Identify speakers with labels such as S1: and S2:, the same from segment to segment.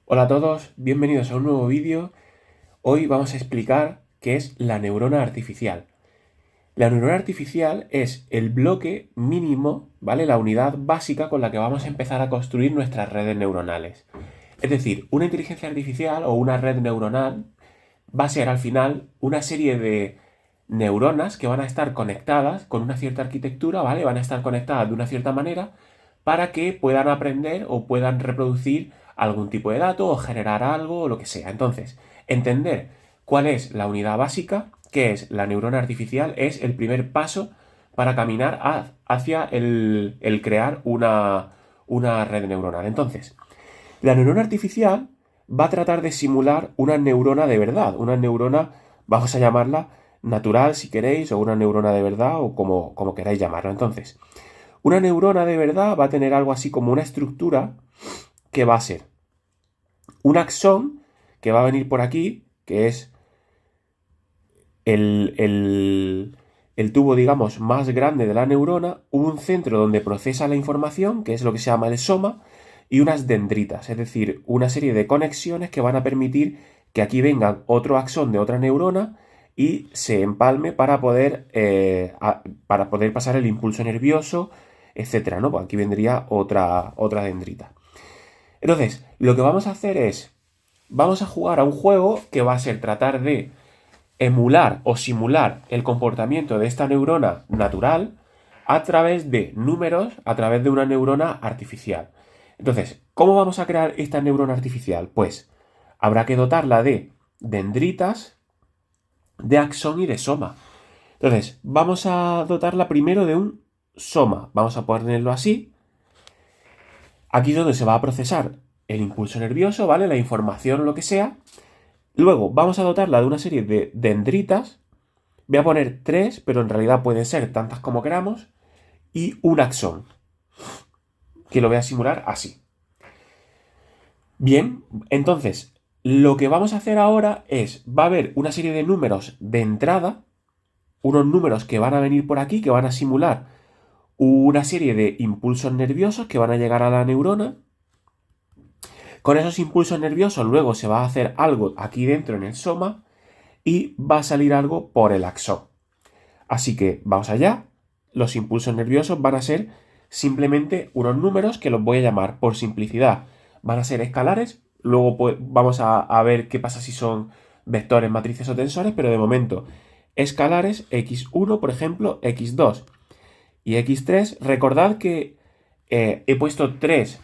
S1: Hola a todos, bienvenidos a un nuevo vídeo. Hoy vamos a explicar qué es la neurona artificial. La neurona artificial es el bloque mínimo, ¿vale? La unidad básica con la que vamos a empezar a construir nuestras redes neuronales. Es decir, una inteligencia artificial o una red neuronal va a ser al final una serie de neuronas que van a estar conectadas con una cierta arquitectura, ¿vale? Van a estar conectadas de una cierta manera para que puedan aprender o puedan reproducir algún tipo de dato o generar algo o lo que sea. Entonces, entender cuál es la unidad básica, qué es la neurona artificial, es el primer paso para caminar hacia el crear una red neuronal. Entonces, la neurona artificial va a tratar de simular una neurona de verdad, una neurona, vamos a llamarla natural si queréis, o una neurona de verdad, o como queráis llamarlo. Entonces, una neurona de verdad va a tener algo así como una estructura que va a ser un axón que va a venir por aquí, que es el tubo, digamos, más grande de la neurona, un centro donde procesa la información, que es lo que se llama el soma, y unas dendritas, es decir, una serie de conexiones que van a permitir que aquí vengan otro axón de otra neurona y se empalme para poder pasar el impulso nervioso, etcétera, ¿no? Pues aquí vendría otra dendrita. Entonces, lo que vamos a hacer es, vamos a jugar a un juego que va a ser tratar de emular o simular el comportamiento de esta neurona natural a través de números, a través de una neurona artificial. Entonces, ¿cómo vamos a crear esta neurona artificial? Pues habrá que dotarla de dendritas, de axón y de soma. Entonces, vamos a dotarla primero de un soma. Vamos a ponerlo así. Aquí es donde se va a procesar el impulso nervioso, ¿vale? La información o lo que sea. Luego vamos a dotarla de una serie de dendritas. Voy a poner 3, pero en realidad pueden ser tantas como queramos. Y un axón, que lo voy a simular así. Bien, entonces, lo que vamos a hacer ahora es, va a haber una serie de números de entrada, unos números que van a venir por aquí, que van a simular una serie de impulsos nerviosos que van a llegar a la neurona. Con esos impulsos nerviosos luego se va a hacer algo aquí dentro en el soma y va a salir algo por el axón. Así que vamos allá. Los impulsos nerviosos van a ser simplemente unos números que los voy a llamar por simplicidad. Van a ser escalares. Luego pues, vamos a ver qué pasa si son vectores, matrices o tensores, pero de momento escalares x1, por ejemplo, x2 y x3. Recordad que he puesto tres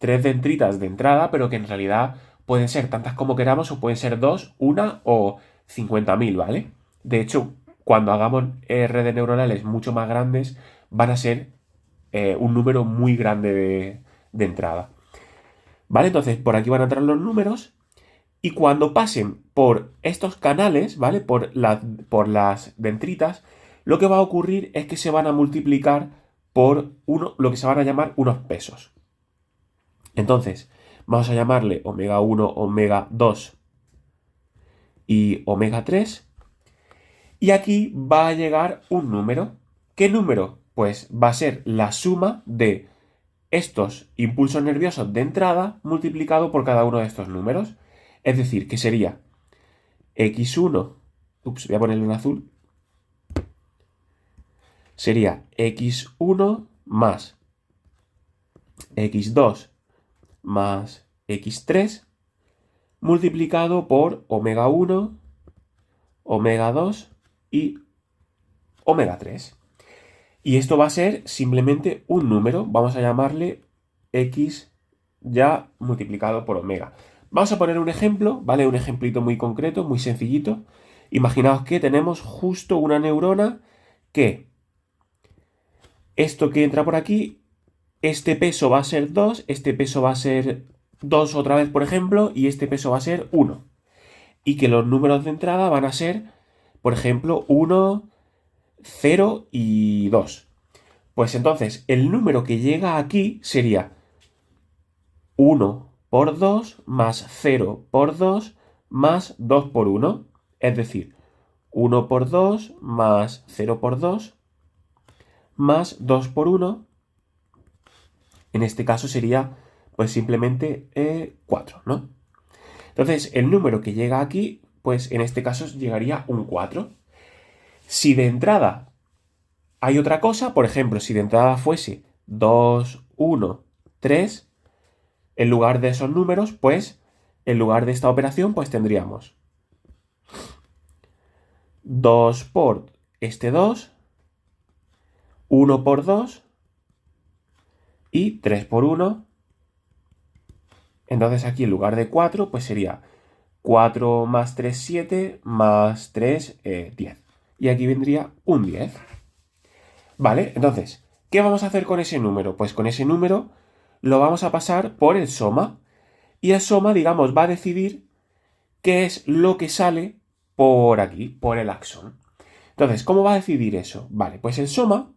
S1: dendritas de entrada, pero que en realidad pueden ser tantas como queramos o pueden ser dos, una o 50.000, ¿vale? De hecho, cuando hagamos redes neuronales mucho más grandes, van a ser un número muy grande de entrada. ¿Vale? Entonces, por aquí van a entrar los números y cuando pasen por estos canales, ¿vale? Por las dendritas, lo que va a ocurrir es que se van a multiplicar por lo que se van a llamar unos pesos. Entonces, vamos a llamarle omega 1, omega 2 y omega 3. Y aquí va a llegar un número. ¿Qué número? Pues va a ser la suma de estos impulsos nerviosos de entrada multiplicado por cada uno de estos números. Es decir, que sería x1, voy a ponerlo en azul, sería x1 más x2 más x3 multiplicado por omega 1, omega 2 y omega 3. Y esto va a ser simplemente un número. Vamos a llamarle x ya multiplicado por omega. Vamos a poner un ejemplo, ¿vale? Un ejemplito muy concreto, muy sencillito. Imaginaos que tenemos justo una neurona que esto que entra por aquí, este peso va a ser 2, este peso va a ser 2 otra vez, por ejemplo, y este peso va a ser 1. Y que los números de entrada van a ser, por ejemplo, 1, 0 y 2. Pues entonces, el número que llega aquí sería 1 por 2 más 0 por 2 más 2 por 1. Es decir, 1 por 2 más 0 por 2 más 2 por 1. En este caso sería pues simplemente 4, ¿no? Entonces, el número que llega aquí, pues en este caso llegaría un 4. Si de entrada hay otra cosa, por ejemplo, si de entrada fuese 2, 1, 3, en lugar de esos números, pues en lugar de esta operación, pues tendríamos 2 por este 2, 1 por 2 y 3 por 1. Entonces aquí en lugar de 4, pues sería 4 más 3, 7, más 3, 10. Y aquí vendría un 10. ¿Vale? Entonces, ¿qué vamos a hacer con ese número? Pues con ese número lo vamos a pasar por el soma. Y el soma, digamos, va a decidir qué es lo que sale por aquí, por el axón. Entonces, ¿cómo va a decidir eso? Vale, pues el soma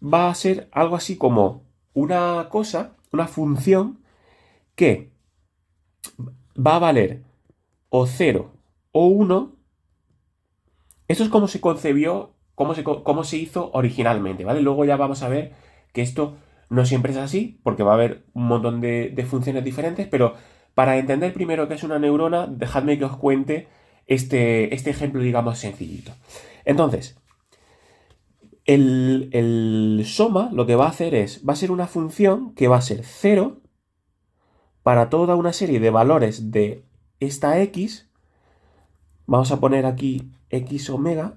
S1: va a ser algo así como una cosa, una función que va a valer o 0 o 1. Esto es como se concebió, cómo se hizo originalmente, ¿vale? Luego ya vamos a ver que esto no siempre es así, porque va a haber un montón de funciones diferentes, pero para entender primero qué es una neurona, dejadme que os cuente este ejemplo, digamos, sencillito. Entonces, el soma lo que va a hacer va a ser una función que va a ser 0 para toda una serie de valores de esta x. Vamos a poner aquí x omega,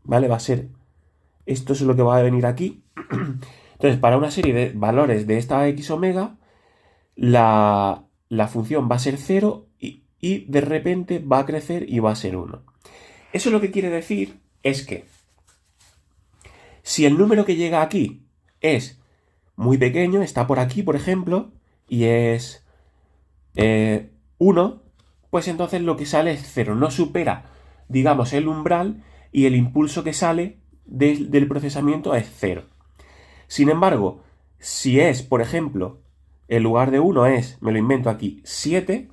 S1: ¿vale? Va a ser, esto es lo que va a venir aquí. Entonces, para una serie de valores de esta x omega, la función va a ser 0 y de repente va a crecer y va a ser 1. Eso lo que quiere decir es que si el número que llega aquí es muy pequeño, está por aquí, por ejemplo, y es 1, pues entonces lo que sale es 0. No supera, digamos, el umbral y el impulso que sale del procesamiento es 0. Sin embargo, si es, por ejemplo, en lugar de 1 es, me lo invento aquí, 7,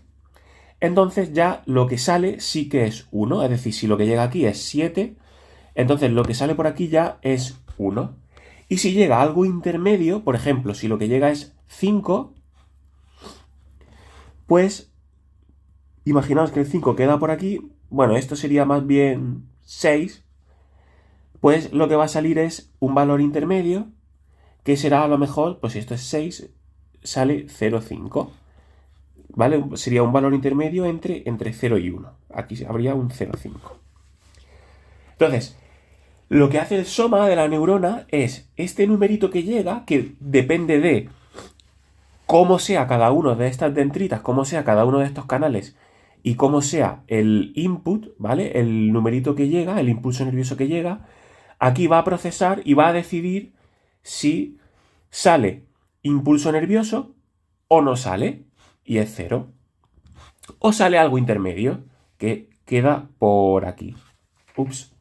S1: entonces ya lo que sale sí que es 1. Es decir, si lo que llega aquí es 7, entonces lo que sale por aquí ya es 1. Y si llega algo intermedio, por ejemplo, si lo que llega es 5, pues imaginaos que el 5 queda por aquí. Bueno, esto sería más bien 6. Pues lo que va a salir es un valor intermedio, que será a lo mejor, pues si esto es 6, sale 0,5. ¿Vale? Sería un valor intermedio entre 0 y 1. Aquí habría un 0,5. Entonces, lo que hace el soma de la neurona es este numerito que llega, que depende de cómo sea cada uno de estas dendritas, cómo sea cada uno de estos canales y cómo sea el input, ¿vale? El numerito que llega, el impulso nervioso que llega, aquí va a procesar y va a decidir si sale impulso nervioso o no sale, y es 0. O sale algo intermedio, que queda por aquí. Ups.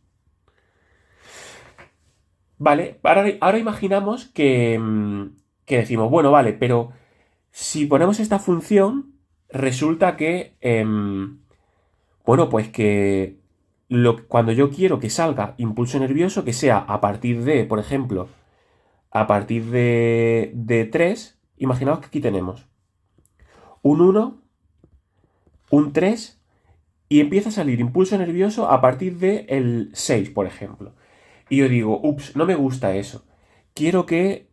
S1: Vale, ahora imaginamos que decimos, bueno, vale, pero si ponemos esta función, resulta que, bueno, pues que cuando yo quiero que salga impulso nervioso, que sea a partir de, por ejemplo, a partir de 3, imaginaos que aquí tenemos un 1, un 3, y empieza a salir impulso nervioso a partir del 6, por ejemplo. Y yo digo, ups, no me gusta eso. Quiero que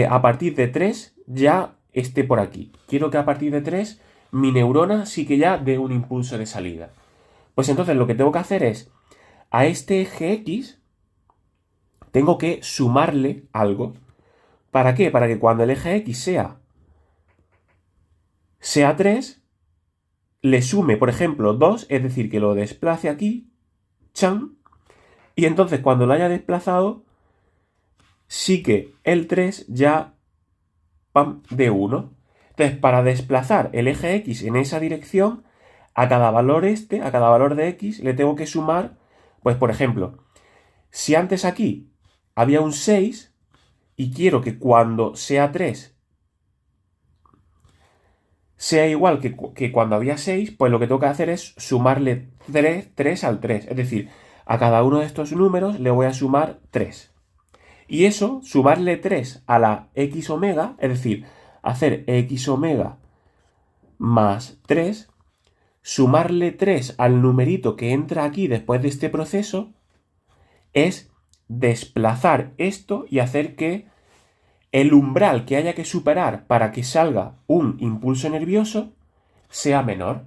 S1: a partir de 3 ya esté por aquí. Quiero que a partir de 3 mi neurona sí que ya dé un impulso de salida. Pues entonces lo que tengo que hacer es, a este eje X, tengo que sumarle algo. ¿Para qué? Para que cuando el eje X sea 3, le sume, por ejemplo, 2, es decir, que lo desplace aquí, chan, y entonces cuando lo haya desplazado, sí que el 3 ya de 1. Entonces, para desplazar el eje X en esa dirección, a cada valor a cada valor de X, le tengo que sumar, pues por ejemplo, si antes aquí había un 6 y quiero que cuando sea 3 sea igual que cuando había 6, pues lo que tengo que hacer es sumarle 3 al 3. Es decir, a cada uno de estos números le voy a sumar 3. Y eso, sumarle 3 a la x omega, es decir, hacer x omega más 3, sumarle 3 al numerito que entra aquí después de este proceso, es desplazar esto y hacer que el umbral que haya que superar para que salga un impulso nervioso sea menor.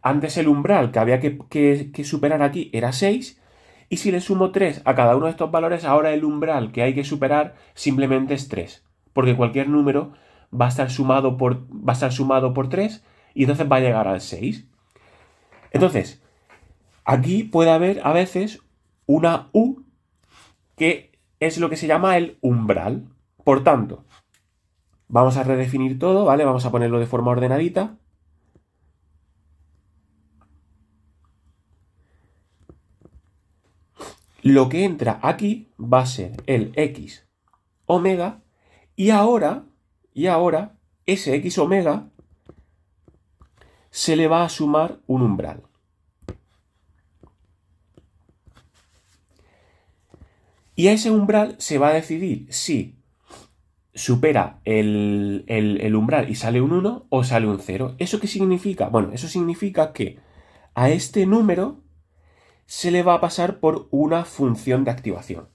S1: Antes el umbral que había que superar aquí era 6, y si le sumo 3 a cada uno de estos valores, ahora el umbral que hay que superar simplemente es 3, porque cualquier número va a estar sumado por 3 y entonces va a llegar al 6. Entonces, aquí puede haber a veces una U que es lo que se llama el umbral. Por tanto, vamos a redefinir todo, ¿vale? Vamos a ponerlo de forma ordenadita. Lo que entra aquí va a ser el x omega y ahora ese x omega se le va a sumar un umbral. Y a ese umbral se va a decidir si supera el umbral y sale un 1 o sale un 0. ¿Eso qué significa? Bueno, eso significa que a este número se le va a pasar por una función de activación.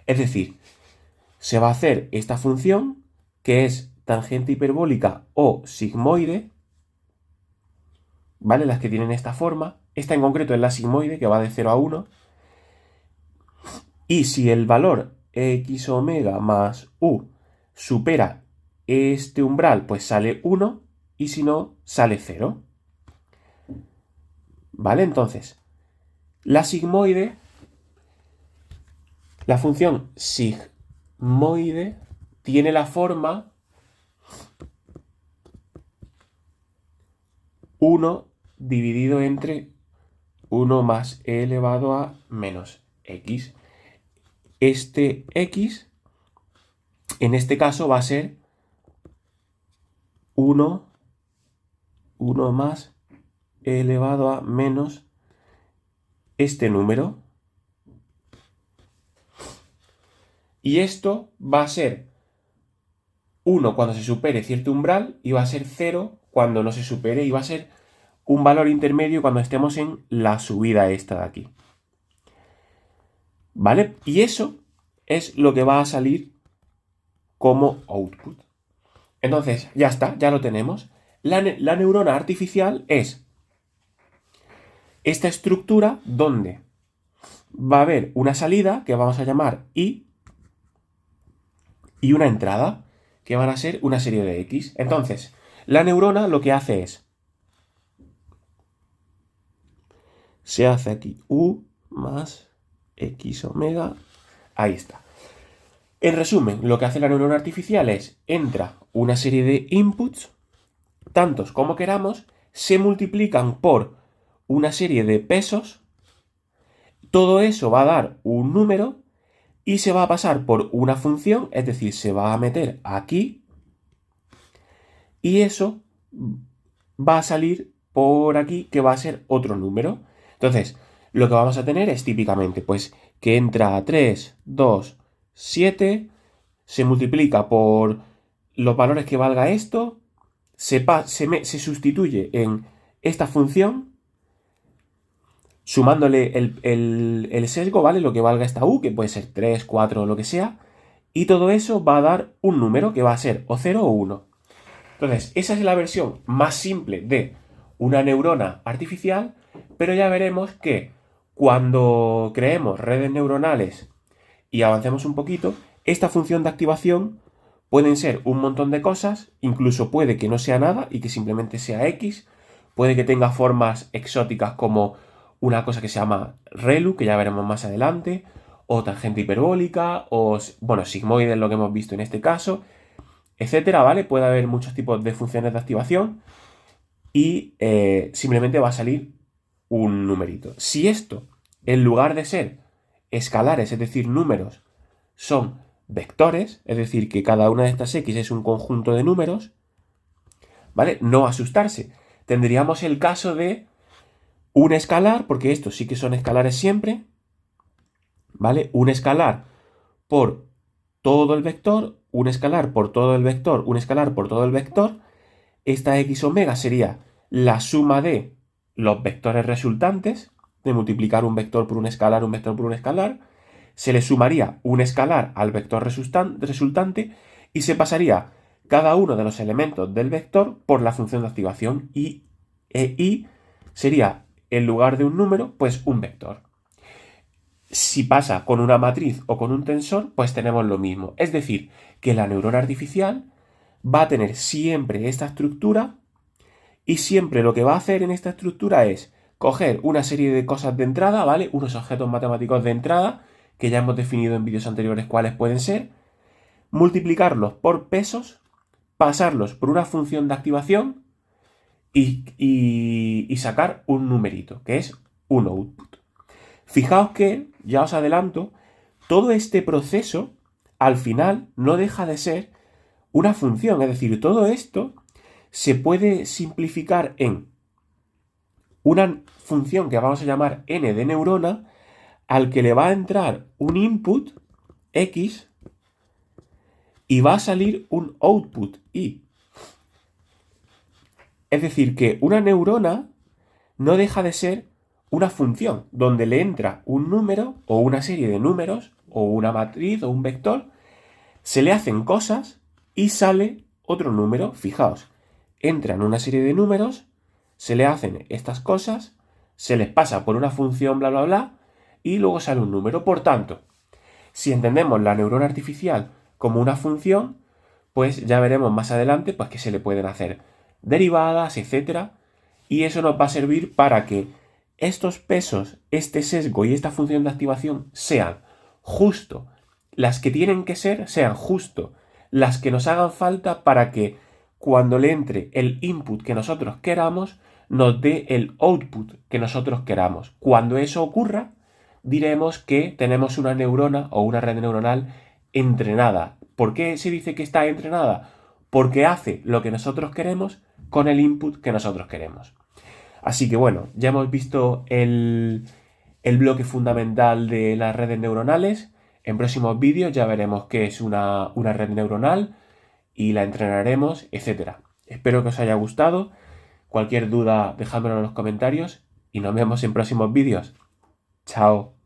S1: Es decir, se va a hacer esta función que es tangente hiperbólica o sigmoide, ¿vale? Las que tienen esta forma. Esta en concreto es la sigmoide, que va de 0 a 1. Y si el valor x omega más u supera este umbral, pues sale 1, y si no, sale 0. ¿Vale? Entonces, la sigmoide, la función sigmoide, tiene la forma 1 dividido entre 1 más e elevado a menos x. Este x, en este caso, va a ser 1 más e elevado a menos este número. Y esto va a ser 1 cuando se supere cierto umbral y va a ser 0 cuando no se supere, y va a ser un valor intermedio cuando estemos en la subida esta de aquí. ¿Vale? Y eso es lo que va a salir como output. Entonces, ya está, ya lo tenemos. La neurona artificial es esta estructura donde va a haber una salida que vamos a llamar I y una entrada que van a ser una serie de X. Entonces, la neurona lo que hace es, se hace aquí U más X omega, ahí está. En resumen, lo que hace la neurona artificial es, entra una serie de inputs, tantos como queramos, se multiplican por una serie de pesos, todo eso va a dar un número y se va a pasar por una función, es decir, se va a meter aquí y eso va a salir por aquí, que va a ser otro número. Entonces, lo que vamos a tener es típicamente, pues, que entra 3, 2, 7, se multiplica por los valores que valga esto, se sustituye en esta función, sumándole el sesgo, ¿vale? Lo que valga esta u, que puede ser 3, 4 o lo que sea, y todo eso va a dar un número que va a ser o 0 o 1. Entonces, esa es la versión más simple de una neurona artificial, pero ya veremos que cuando creemos redes neuronales y avancemos un poquito, esta función de activación pueden ser un montón de cosas, incluso puede que no sea nada y que simplemente sea X, puede que tenga formas exóticas como una cosa que se llama ReLU, que ya veremos más adelante, o tangente hiperbólica, o, bueno, sigmoide es lo que hemos visto en este caso, etcétera, ¿vale? Puede haber muchos tipos de funciones de activación y simplemente va a salir un numerito. Si esto, en lugar de ser escalares, es decir, números, son vectores, es decir, que cada una de estas X es un conjunto de números, ¿vale? No asustarse. Tendríamos el caso de un escalar, porque estos sí que son escalares siempre, ¿vale? Un escalar por todo el vector, un escalar por todo el vector, un escalar por todo el vector. Esta x omega sería la suma de los vectores resultantes, de multiplicar un vector por un escalar, un vector por un escalar. Se le sumaría un escalar al vector resultante y se pasaría cada uno de los elementos del vector por la función de activación y sería, en lugar de un número, pues un vector. Si pasa con una matriz o con un tensor, pues tenemos lo mismo. Es decir, que la neurona artificial va a tener siempre esta estructura y siempre lo que va a hacer en esta estructura es coger una serie de cosas de entrada, ¿vale? Unos objetos matemáticos de entrada, que ya hemos definido en vídeos anteriores cuáles pueden ser, multiplicarlos por pesos, pasarlos por una función de activación y sacar un numerito, que es un output. Fijaos que, ya os adelanto, todo este proceso al final no deja de ser una función, es decir, todo esto se puede simplificar en una función que vamos a llamar n de neurona, al que le va a entrar un input x y va a salir un output y. Es decir, que una neurona no deja de ser una función donde le entra un número o una serie de números o una matriz o un vector, se le hacen cosas y sale otro número. Fijaos, entran una serie de números, se le hacen estas cosas, se les pasa por una función bla bla bla y luego sale un número. Por tanto, si entendemos la neurona artificial como una función, pues ya veremos más adelante pues, que se le pueden hacer derivadas, etcétera, y eso nos va a servir para que estos pesos, este sesgo y esta función de activación sean justo las que tienen que ser, sean justo las que nos hagan falta para que cuando le entre el input que nosotros queramos, nos dé el output que nosotros queramos. Cuando eso ocurra, diremos que tenemos una neurona o una red neuronal entrenada. ¿Por qué se dice que está entrenada? Porque hace lo que nosotros queremos con el input que nosotros queremos. Así que bueno, ya hemos visto el bloque fundamental de las redes neuronales. En próximos vídeos ya veremos qué es una red neuronal y la entrenaremos, etc. Espero que os haya gustado. Cualquier duda, dejádmelo en los comentarios y nos vemos en próximos vídeos. Chao.